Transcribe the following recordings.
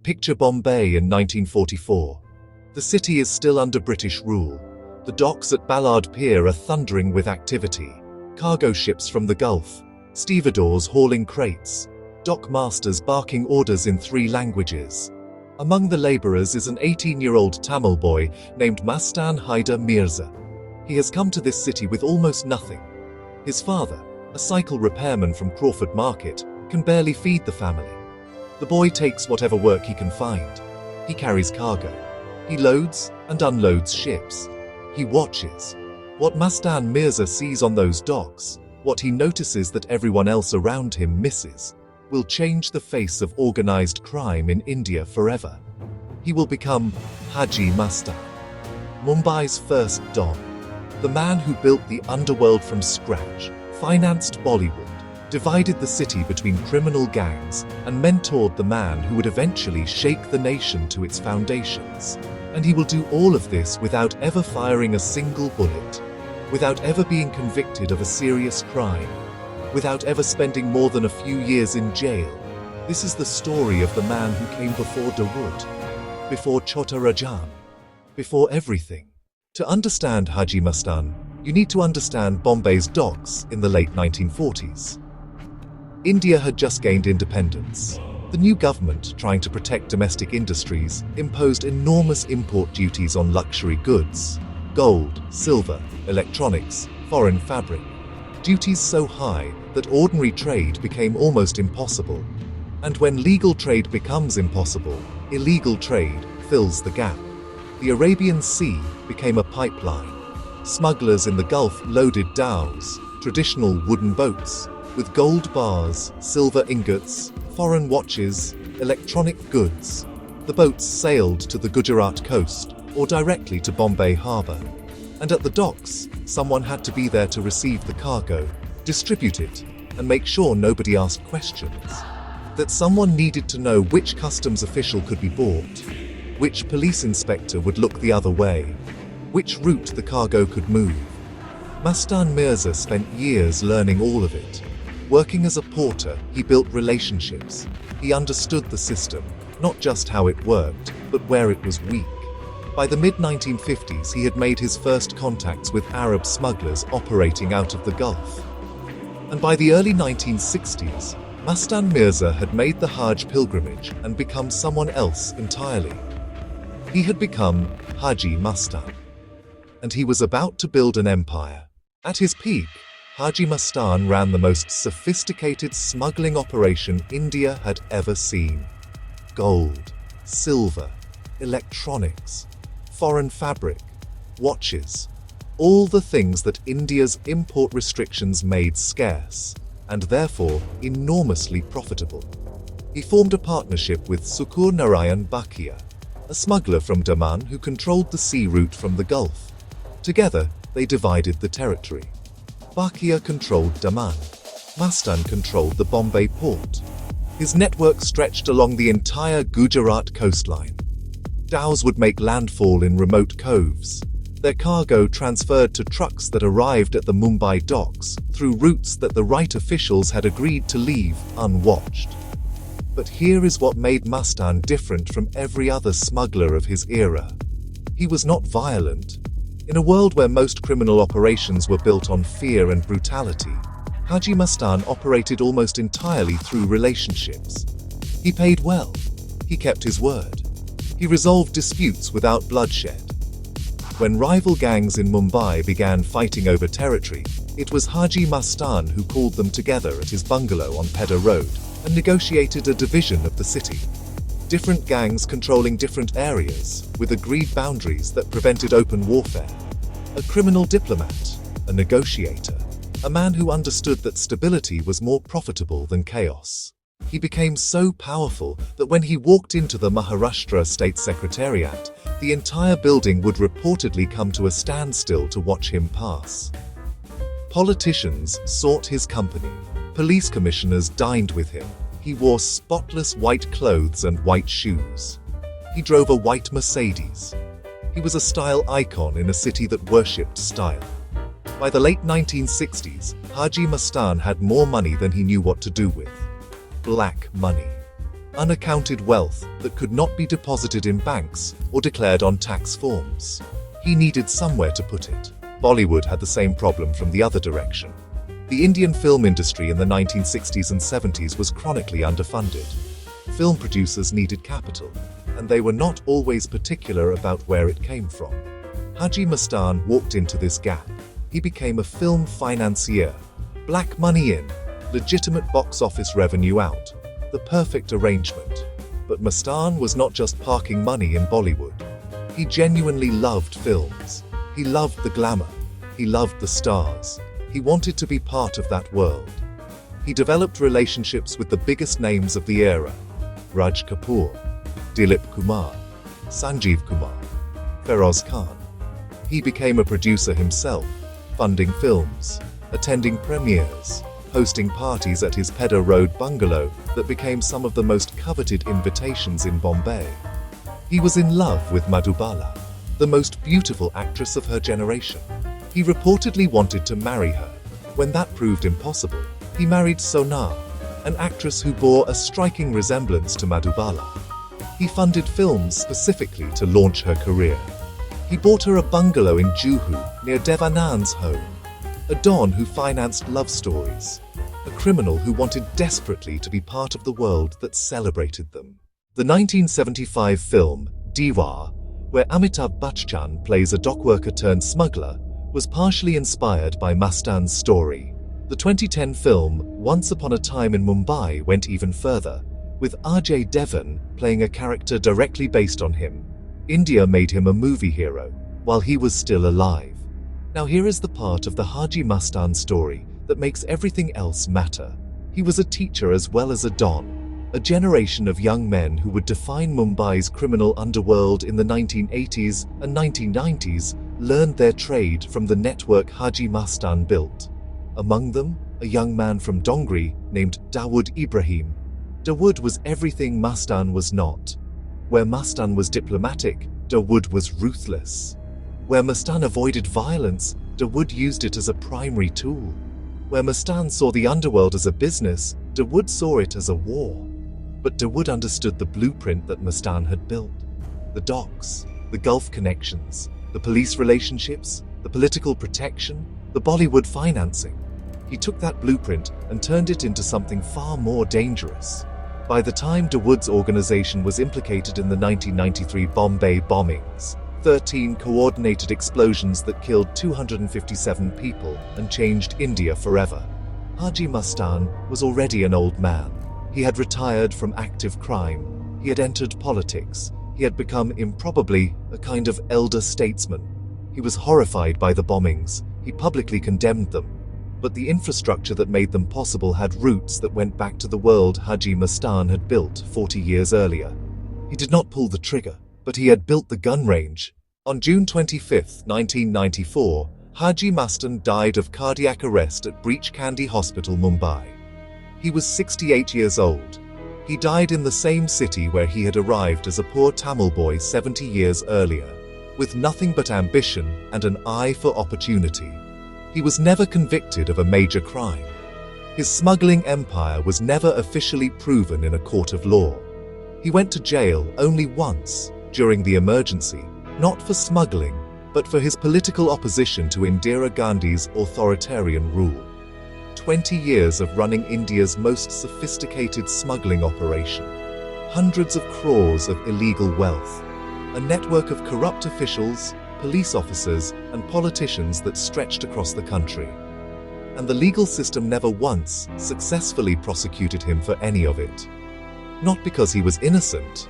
Picture Bombay in 1944. The city is still under British rule. The docks at Ballard Pier are thundering with activity. Cargo ships from the Gulf, stevedores hauling crates, dock masters barking orders in 3 languages. Among the labourers is an 18-year-old Tamil boy named Mastan Haidar Mirza. He has come to this city with almost nothing. His father, a cycle repairman from Crawford Market, can barely feed the family. The boy takes whatever work he can find. He carries cargo. He loads and unloads ships. He watches. What Mastan Mirza sees on those docks, what he notices that everyone else around him misses, will change the face of organized crime in India forever. He will become Haji Mastan, Mumbai's first Don, the man who built the underworld from scratch, financed Bollywood, divided the city between criminal gangs, and mentored the man who would eventually shake the nation to its foundations. And he will do all of this without ever firing a single bullet, without ever being convicted of a serious crime, without ever spending more than a few years in jail. This is the story of the man who came before Dawood, before Chota Rajan, before everything. To understand Haji Mastan, you need to understand Bombay's docks in the late 1940s. India had just gained independence. The new government, trying to protect domestic industries, imposed enormous import duties on luxury goods: gold, silver, electronics, foreign fabric. Duties so high that ordinary trade became almost impossible. And when legal trade becomes impossible, illegal trade fills the gap. The Arabian Sea became a pipeline. Smugglers in the Gulf loaded dhows, traditional wooden boats, with gold bars, silver ingots, foreign watches, electronic goods. The boats sailed to the Gujarat coast or directly to Bombay harbour. And at the docks, someone had to be there to receive the cargo, distribute it, and make sure nobody asked questions. That someone needed to know which customs official could be bought, which police inspector would look the other way, which route the cargo could move. Mastan Mirza spent years learning all of it. Working as a porter, he built relationships. He understood the system, not just how it worked, but where it was weak. By the mid-1950s, he had made his first contacts with Arab smugglers operating out of the Gulf. And by the early 1960s, Mastan Mirza had made the Hajj pilgrimage and become someone else entirely. He had become Haji Mastan. And he was about to build an empire. At his peak, Haji Mastan ran the most sophisticated smuggling operation India had ever seen. Gold, silver, electronics, foreign fabric, watches, all the things that India's import restrictions made scarce, and therefore enormously profitable. He formed a partnership with Sukur Narayan Bakia, a smuggler from Daman who controlled the sea route from the Gulf. Together, they divided the territory. Bakia controlled Daman. Mastan controlled the Bombay port. His network stretched along the entire Gujarat coastline. Dhows would make landfall in remote coves, their cargo transferred to trucks that arrived at the Mumbai docks through routes that the right officials had agreed to leave unwatched. But here is what made Mastan different from every other smuggler of his era. He was not violent. In a world where most criminal operations were built on fear and brutality, Haji Mastan operated almost entirely through relationships. He paid well. He kept his word. He resolved disputes without bloodshed. When rival gangs in Mumbai began fighting over territory, it was Haji Mastan who called them together at his bungalow on Pedder Road and negotiated a division of the city. Different gangs controlling different areas, with agreed boundaries that prevented open warfare. A criminal diplomat, a negotiator, a man who understood that stability was more profitable than chaos. He became so powerful that when he walked into the Maharashtra State Secretariat, the entire building would reportedly come to a standstill to watch him pass. Politicians sought his company. Police commissioners dined with him. He wore spotless white clothes and white shoes. He drove a white Mercedes. He was a style icon in a city that worshipped style. By the late 1960s, Haji Mastan had more money than he knew what to do with. Black money. unaccounted wealth that could not be deposited in banks or declared on tax forms. He needed somewhere to put it. Bollywood had the same problem from the other direction. The Indian film industry in the 1960s and 70s was chronically underfunded. Film producers needed capital, and they were not always particular about where it came from. Haji Mastan walked into this gap. He became a film financier. Black money in, legitimate box office revenue out. The perfect arrangement. But Mastan was not just parking money in Bollywood. He genuinely loved films. He loved the glamour. He loved the stars. He wanted to be part of that world. He developed relationships with the biggest names of the era. Raj Kapoor, Dilip Kumar, Sanjeev Kumar, Feroz Khan. He became a producer himself, funding films, attending premieres, hosting parties at his Pedder Road bungalow that became some of the most coveted invitations in Bombay. He was in love with Madhubala, the most beautiful actress of her generation. He reportedly wanted to marry her. When that proved impossible, he married Sona, an actress who bore a striking resemblance to Madhubala. He funded films specifically to launch her career. He bought her a bungalow in Juhu near Devanand's home, a don who financed love stories, a criminal who wanted desperately to be part of the world that celebrated them. The 1975 film, Diwar, where Amitabh Bachchan plays a dockworker turned smuggler, was partially inspired by Mastan's story. The 2010 film, Once Upon a Time in Mumbai, went even further, with Ajay Devgan playing a character directly based on him. India made him a movie hero, while he was still alive. Now here is the part of the Haji Mastan story that makes everything else matter. He was a teacher as well as a don. A generation of young men who would define Mumbai's criminal underworld in the 1980s and 1990s learned their trade from the network Haji Mastan built. Among them, a young man from Dongri named Dawood Ibrahim. Dawood was everything Mastan was not. Where Mastan was diplomatic, Dawood was ruthless. Where Mastan avoided violence, Dawood used it as a primary tool. Where Mastan saw the underworld as a business, Dawood saw it as a war. But Dawood understood the blueprint that Mastan had built. The docks, the Gulf connections, the police relationships, the political protection, the Bollywood financing. He took that blueprint and turned it into something far more dangerous. By the time Dawood's organization was implicated in the 1993 Bombay bombings, 13 coordinated explosions that killed 257 people and changed India forever, Haji Mastan was already an old man. He had retired from active crime. He had entered politics. He had become improbably a kind of elder statesman. He was horrified by the bombings. He publicly condemned them. But the infrastructure that made them possible had roots that went back to the world Haji Mastan had built 40 years earlier. He did not pull the trigger, but he had built the gun range. On June 25, 1994, Haji Mastan died of cardiac arrest at Breach Candy Hospital, Mumbai. He was 68 years old. He died in the same city where he had arrived as a poor Tamil boy 70 years earlier, with nothing but ambition and an eye for opportunity. He was never convicted of a major crime. His smuggling empire was never officially proven in a court of law. He went to jail only once, during the emergency, not for smuggling, but for his political opposition to Indira Gandhi's authoritarian rule. 20 years of running India's most sophisticated smuggling operation. Hundreds of crores of illegal wealth. A network of corrupt officials, police officers, and politicians that stretched across the country. And the legal system never once successfully prosecuted him for any of it. Not because he was innocent,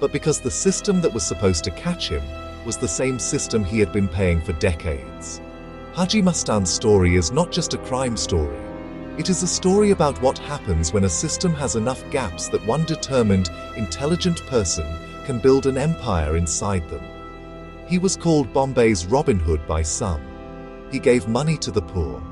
but because the system that was supposed to catch him was the same system he had been paying for decades. Haji Mastan's story is not just a crime story. It is a story about what happens when a system has enough gaps that one determined, intelligent person can build an empire inside them. He was called Bombay's Robin Hood by some. He gave money to the poor.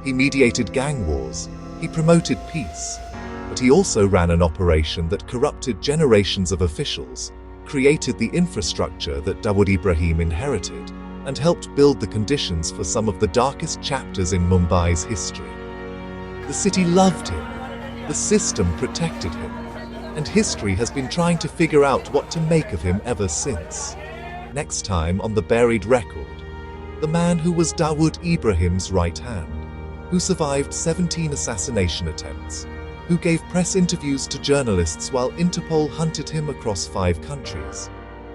He mediated gang wars. He promoted peace. But he also ran an operation that corrupted generations of officials, created the infrastructure that Dawood Ibrahim inherited, and helped build the conditions for some of the darkest chapters in Mumbai's history. The city loved him. The system protected him. and history has been trying to figure out what to make of him ever since. Next time on The Buried Record, the man who was Dawood Ibrahim's right hand, who survived 17 assassination attempts, who gave press interviews to journalists while Interpol hunted him across 5 countries,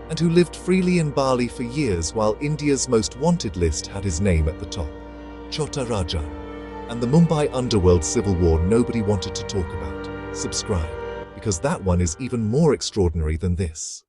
and who lived freely in Bali for years while India's most wanted list had his name at the top. Chota Raja, and the Mumbai Underworld civil war nobody wanted to talk about. Subscribe, because that one is even more extraordinary than this.